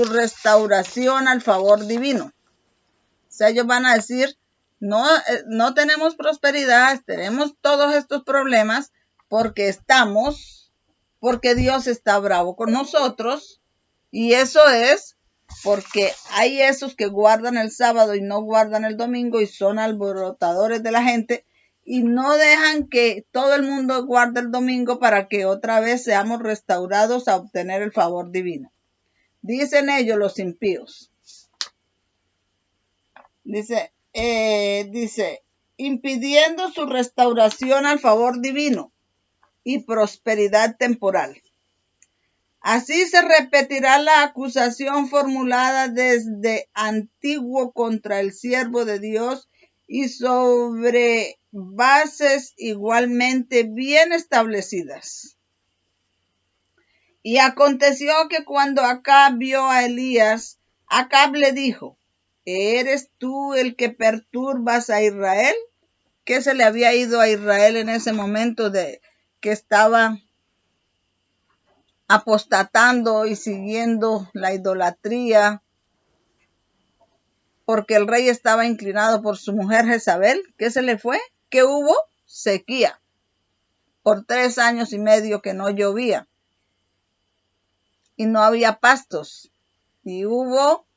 restauración al favor divino. O sea, ellos van a decir, no tenemos prosperidad, tenemos todos estos problemas porque Dios está bravo con nosotros, y eso es porque hay esos que guardan el sábado y no guardan el domingo y son alborotadores de la gente y no dejan que todo el mundo guarde el domingo para que otra vez seamos restaurados a obtener el favor divino. Dicen ellos, los impíos. Dice, impidiendo su restauración al favor divino y prosperidad temporal. Así se repetirá la acusación formulada desde antiguo contra el siervo de Dios y sobre bases igualmente bien establecidas. Y aconteció que cuando Acab vio a Elías, Acab le dijo, ¿eres tú el que perturbas a Israel? ¿Qué se le había ido a Israel en ese momento de que estaba apostatando y siguiendo la idolatría? Porque el rey estaba inclinado por su mujer Jezabel. ¿Qué se le fue? ¿Qué hubo? Sequía. Por 3 años y medio que no llovía. Y no había pastos. Y hubo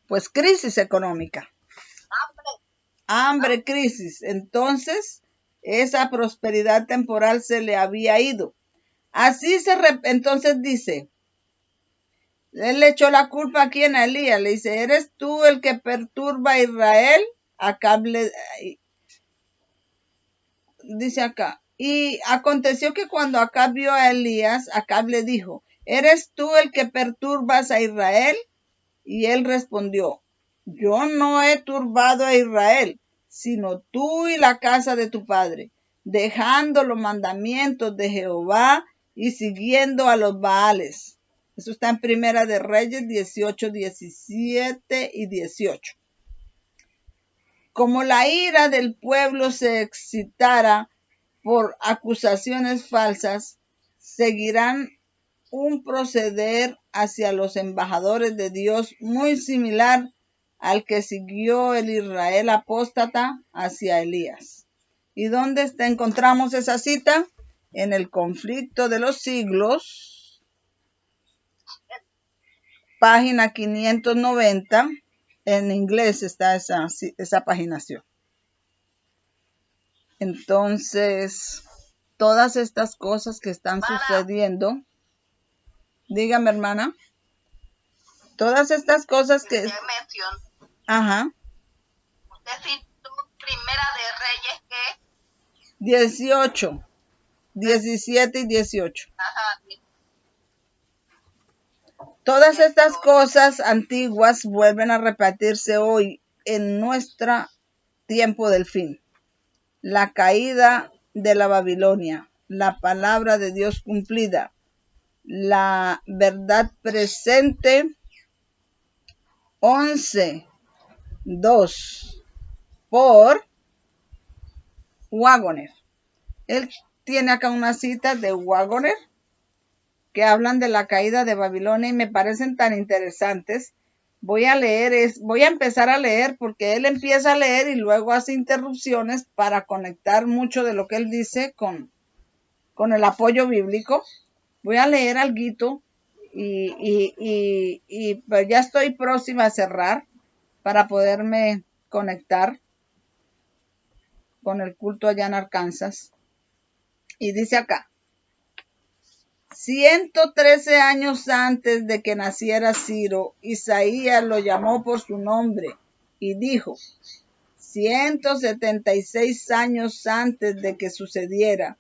pues crisis económica. Hambre, crisis. Entonces, esa prosperidad temporal se le había ido. Entonces dice, él le echó la culpa a quien, a Elías, le dice, ¿eres tú el que perturba a Israel? Dice acá, y aconteció que cuando Acab vio a Elías, Acab le dijo, ¿eres tú el que perturbas a Israel? Y él respondió, yo no he turbado a Israel, sino tú y la casa de tu padre, dejando los mandamientos de Jehová y siguiendo a los Baales. Eso está en Primera de Reyes 18, 17 y 18. Como la ira del pueblo se excitara por acusaciones falsas, seguirán un proceder hacia los embajadores de Dios muy similar al que siguió el Israel apóstata hacia Elías. ¿Y dónde encontramos esa cita? En el Conflicto de los Siglos, página 590. En inglés está esa paginación. Entonces, todas estas cosas que están sucediendo, dígame, hermana, todas estas cosas que... Usted mencionó. Ajá. Usted citó Primera de Reyes, ¿qué? 18, 17 y 18. Ajá. Todas estas cosas antiguas vuelven a repetirse hoy en nuestro tiempo del fin. La caída de la Babilonia, la palabra de Dios cumplida, la verdad presente, 11:2 por Waggoner. Él tiene acá una cita de Waggoner que hablan de la caída de Babilonia y me parecen tan interesantes. Voy a empezar a leer porque él empieza a leer y luego hace interrupciones para conectar mucho de lo que él dice con el apoyo bíblico. Voy a leer alguito y pues ya estoy próxima a cerrar para poderme conectar con el culto allá en Arkansas. Y dice acá, 113 años antes de que naciera Ciro, Isaías lo llamó por su nombre y dijo, 176 años antes de que sucediera,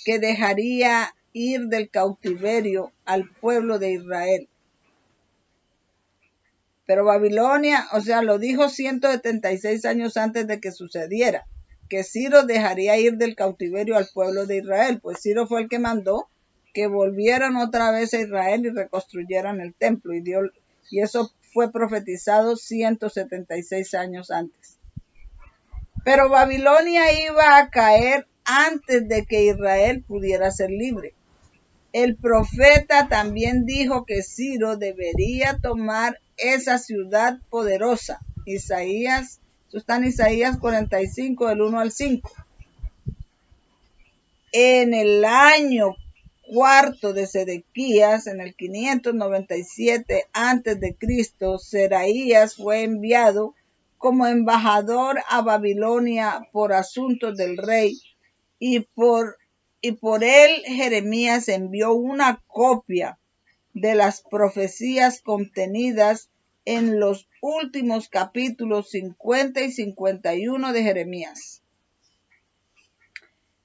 que dejaría ir del cautiverio al pueblo de Israel. Pero Babilonia, lo dijo 176 años antes de que sucediera, que Ciro dejaría ir del cautiverio al pueblo de Israel, pues Ciro fue el que mandó que volvieran otra vez a Israel y reconstruyeran el templo, y eso fue profetizado 176 años antes. Pero Babilonia iba a caer antes de que Israel pudiera ser libre. El profeta también dijo que Ciro debería tomar esa ciudad poderosa. Eso está en Isaías 45, del 1 al 5. En el año cuarto de Sedequías, en el 597 a.C., Seraías fue enviado como embajador a Babilonia por asuntos del rey, y por él Jeremías envió una copia de las profecías contenidas en los últimos capítulos 50 y 51 de Jeremías.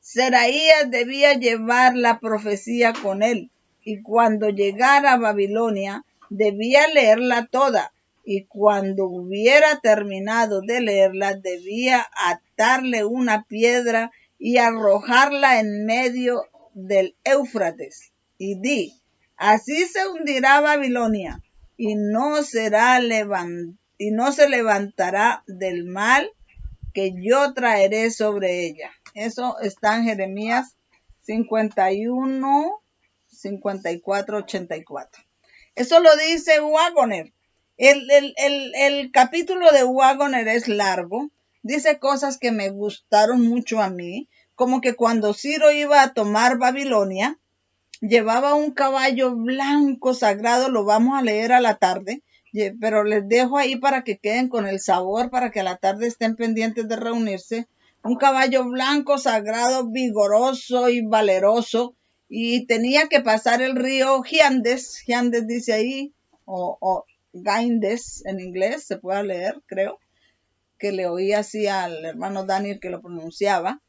Seraías debía llevar la profecía con él, y cuando llegara a Babilonia debía leerla toda, y cuando hubiera terminado de leerla debía atarle una piedra y arrojarla en medio del Éufrates. Y di, así se hundirá Babilonia, y no se levantará del mal que yo traeré sobre ella. Eso está en Jeremías 51, 54, 84. Eso lo dice Waggoner. El capítulo de Waggoner es largo. Dice cosas que me gustaron mucho a mí, como que cuando Ciro iba a tomar Babilonia, llevaba un caballo blanco sagrado, lo vamos a leer a la tarde, pero les dejo ahí para que queden con el sabor, para que a la tarde estén pendientes de reunirse. Un caballo blanco sagrado, vigoroso y valeroso, y tenía que pasar el río Giandes dice ahí, o Gaindes en inglés, se puede leer, creo, que le oí así al hermano Daniel que lo pronunciaba.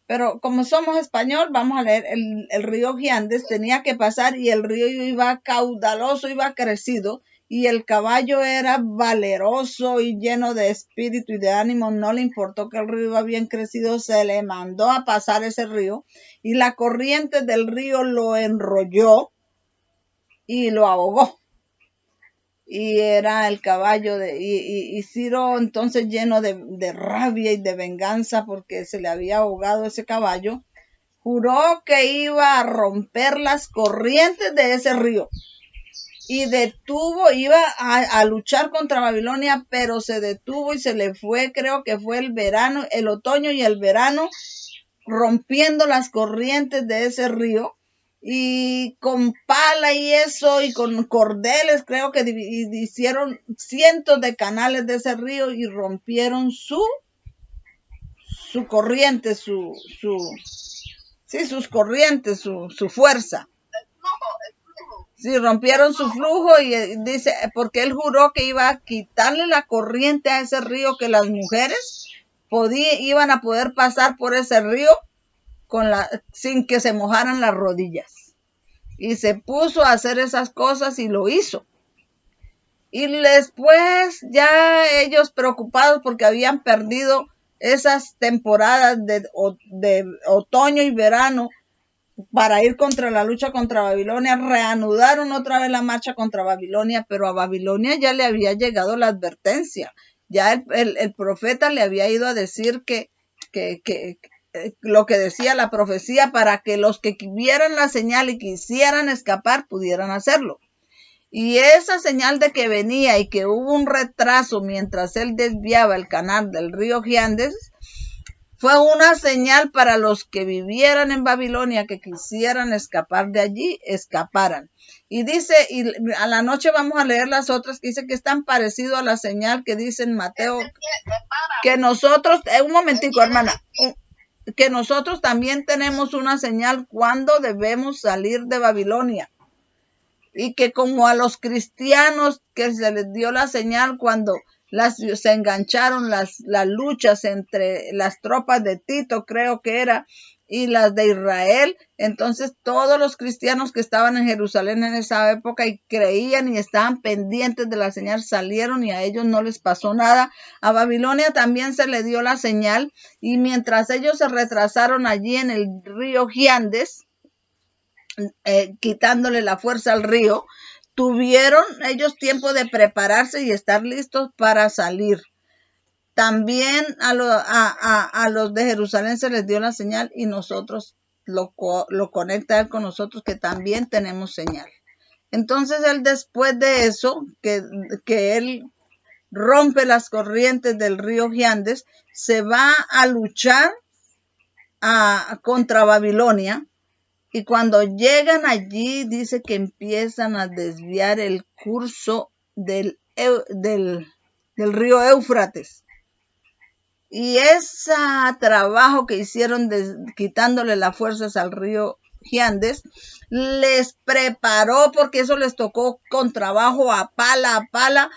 Pero como somos español, vamos a leer el río Giandes, tenía que pasar y el río iba caudaloso, iba crecido, y el caballo era valeroso y lleno de espíritu y de ánimo. No le importó que el río iba bien crecido, se le mandó a pasar ese río, y la corriente del río lo enrolló y lo ahogó. Y era el caballo y Ciro entonces lleno de rabia y de venganza porque se le había ahogado ese caballo, juró que iba a romper las corrientes de ese río y iba a luchar contra Babilonia, pero se detuvo y se le fue, creo que fue el verano, el otoño y el verano, rompiendo las corrientes de ese río. Y con pala y eso, y con cordeles, creo que hicieron cientos de canales de ese río y rompieron su corriente, sus corrientes, su fuerza. Sí, rompieron su flujo y dice, porque él juró que iba a quitarle la corriente a ese río, que las mujeres iban a poder pasar por ese río sin que se mojaran las rodillas. Y se puso a hacer esas cosas y lo hizo. Y después ya ellos preocupados porque habían perdido esas temporadas de otoño y verano para ir contra la lucha contra Babilonia, reanudaron otra vez la marcha contra Babilonia, pero a Babilonia ya le había llegado la advertencia. Ya el profeta le había ido a decir que lo que decía la profecía, para que los que vieran la señal y quisieran escapar pudieran hacerlo. Y esa señal de que venía y que hubo un retraso mientras él desviaba el canal del río Giandes, fue una señal para los que vivieran en Babilonia, que quisieran escapar de allí, escaparan. Y dice, y a la noche vamos a leer las otras, que dice que es tan parecido a la señal que dice en Mateo, que nosotros, un momentico hermana, que nosotros también tenemos una señal cuando debemos salir de Babilonia. Y que como a los cristianos que se les dio la señal cuando se engancharon las luchas entre las tropas de Tito, creo que era, y las de Israel, entonces todos los cristianos que estaban en Jerusalén en esa época y creían y estaban pendientes de la señal, salieron y a ellos no les pasó nada. A Babilonia también se le dio la señal, y mientras ellos se retrasaron allí en el río Giandes, quitándole la fuerza al río, tuvieron ellos tiempo de prepararse y estar listos para salir. También a los de Jerusalén se les dio la señal, y nosotros lo conecta él con nosotros, que también tenemos señal. Entonces él, después de eso, que él rompe las corrientes del río Giandes, se va a luchar contra Babilonia. Y cuando llegan allí, dice que empiezan a desviar el curso del río Éufrates. Y ese trabajo que hicieron quitándole las fuerzas al río Giandes, les preparó, porque eso les tocó con trabajo a pala,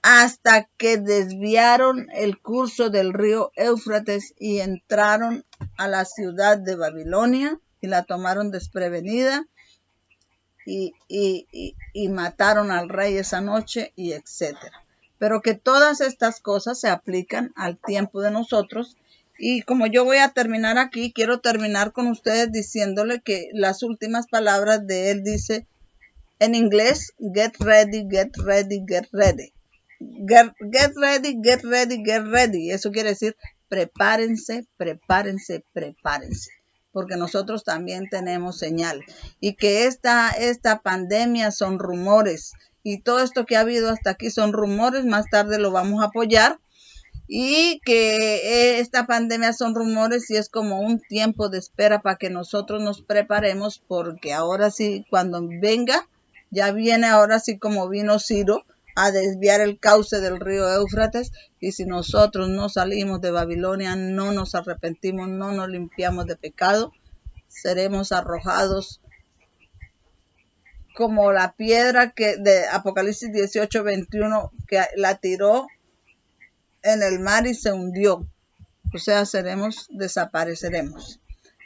hasta que desviaron el curso del río Éufrates y entraron a la ciudad de Babilonia y la tomaron desprevenida, y mataron al rey esa noche y etcétera. Pero que todas estas cosas se aplican al tiempo de nosotros. Y como yo voy a terminar aquí, quiero terminar con ustedes diciéndole que las últimas palabras de él dice en inglés, get ready, get ready, get ready. Get ready, get ready, get ready. Eso quiere decir prepárense, prepárense, prepárense. Porque nosotros también tenemos señales. Y que esta pandemia son rumores. Y todo esto que ha habido hasta aquí son rumores. Más tarde lo vamos a apoyar. Y que esta pandemia son rumores y es como un tiempo de espera para que nosotros nos preparemos. Porque ahora sí, cuando venga, ya viene ahora sí como vino Ciro a desviar el cauce del río Éufrates, y si nosotros no salimos de Babilonia, no nos arrepentimos, no nos limpiamos de pecado, seremos arrojados como la piedra que de Apocalipsis 18:21 que la tiró en el mar y se hundió. O sea, desapareceremos.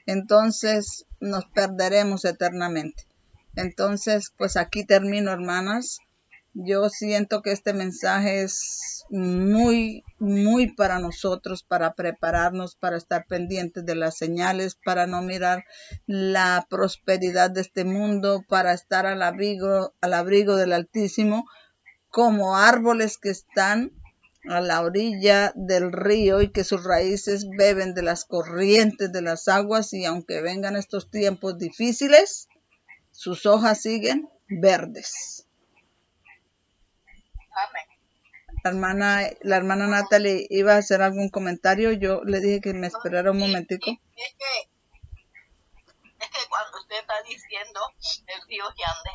Entonces nos perderemos eternamente. Entonces, pues aquí termino, hermanas. Yo siento que este mensaje es muy, muy para nosotros, para prepararnos, para estar pendientes de las señales, para no mirar la prosperidad de este mundo, para estar al abrigo del Altísimo, como árboles que están a la orilla del río y que sus raíces beben de las corrientes de las aguas, y aunque vengan estos tiempos difíciles, sus hojas siguen verdes. Amén. La hermana Natalie iba a hacer algún comentario. Yo le dije que me esperara un momentico. Es que cuando usted está diciendo el río Giandes,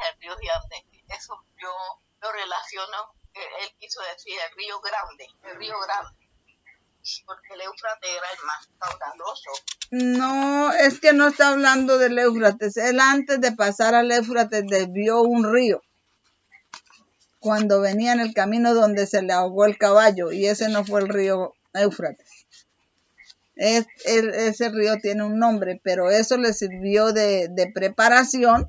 eso yo lo relaciono, él quiso decir el río grande, porque el Éufrates era el más caudaloso. No, es que no está hablando del Éufrates. Él antes de pasar al Éufrates desvió un río cuando venía en el camino donde se le ahogó el caballo, y ese no fue el río Éufrates. Ese río tiene un nombre, pero eso le sirvió de preparación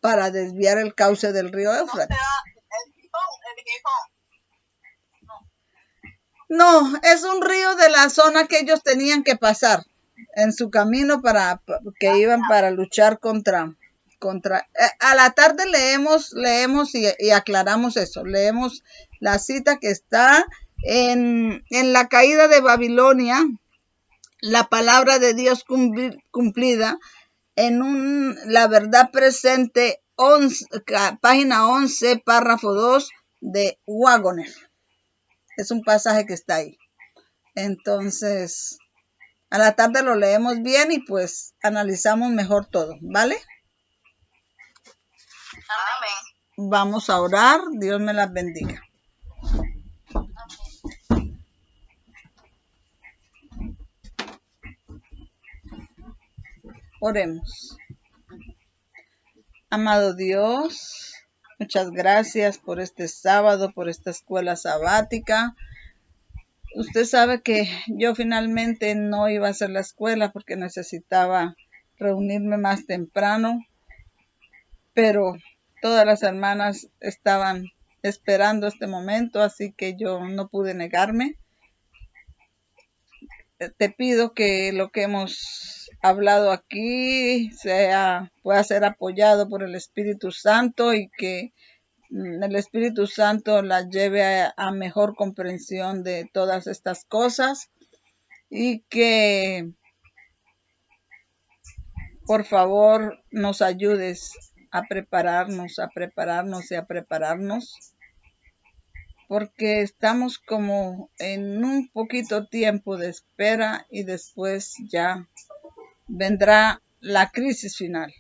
para desviar el cauce del río Éufrates. El Gijón. No, es un río de la zona que ellos tenían que pasar en su camino que iban para luchar contra a la tarde leemos y aclaramos eso. Leemos la cita que está en la caída de Babilonia, la palabra de Dios cumplida en la verdad presente, página 11, párrafo 2 de Waggoner. Es un pasaje que está ahí. Entonces, a la tarde lo leemos bien y pues analizamos mejor todo, ¿vale? Amén. Vamos a orar. Dios me las bendiga. Oremos. Amado Dios, muchas gracias por este sábado, por esta escuela sabática. Usted sabe que yo finalmente no iba a hacer la escuela porque necesitaba reunirme más temprano, pero todas las hermanas estaban esperando este momento, así que yo no pude negarme. Te pido que lo que hemos hablado aquí pueda ser apoyado por el Espíritu Santo y que el Espíritu Santo la lleve a mejor comprensión de todas estas cosas, y que por favor nos ayudes a prepararnos, porque estamos como en un poquito tiempo de espera y después ya vendrá la crisis final.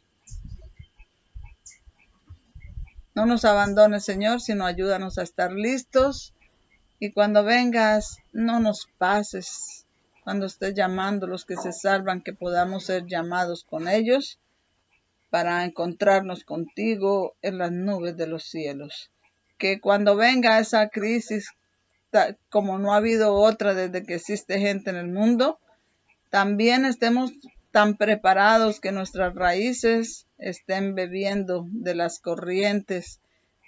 No nos abandones, Señor, sino ayúdanos a estar listos, y cuando vengas no nos pases. Cuando estés llamando a los que se salvan, que podamos ser llamados con ellos para encontrarnos contigo en las nubes de los cielos. Que cuando venga esa crisis, como no ha habido otra desde que existe gente en el mundo, también estemos tan preparados que nuestras raíces estén bebiendo de las corrientes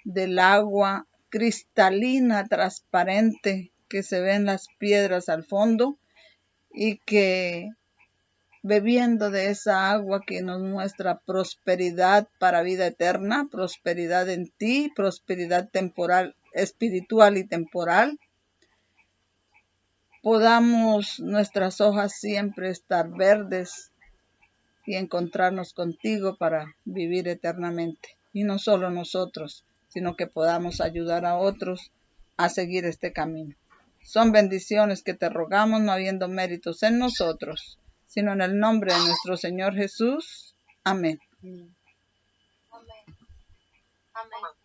del agua cristalina, transparente, que se ven las piedras al fondo, y que bebiendo de esa agua que nos muestra prosperidad para vida eterna, prosperidad en ti, prosperidad temporal, espiritual y temporal, podamos nuestras hojas siempre estar verdes y encontrarnos contigo para vivir eternamente. Y no solo nosotros, sino que podamos ayudar a otros a seguir este camino. Son bendiciones que te rogamos, no habiendo méritos en nosotros, sino en el nombre de nuestro Señor Jesús. Amén. Amén. Amén.